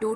2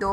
2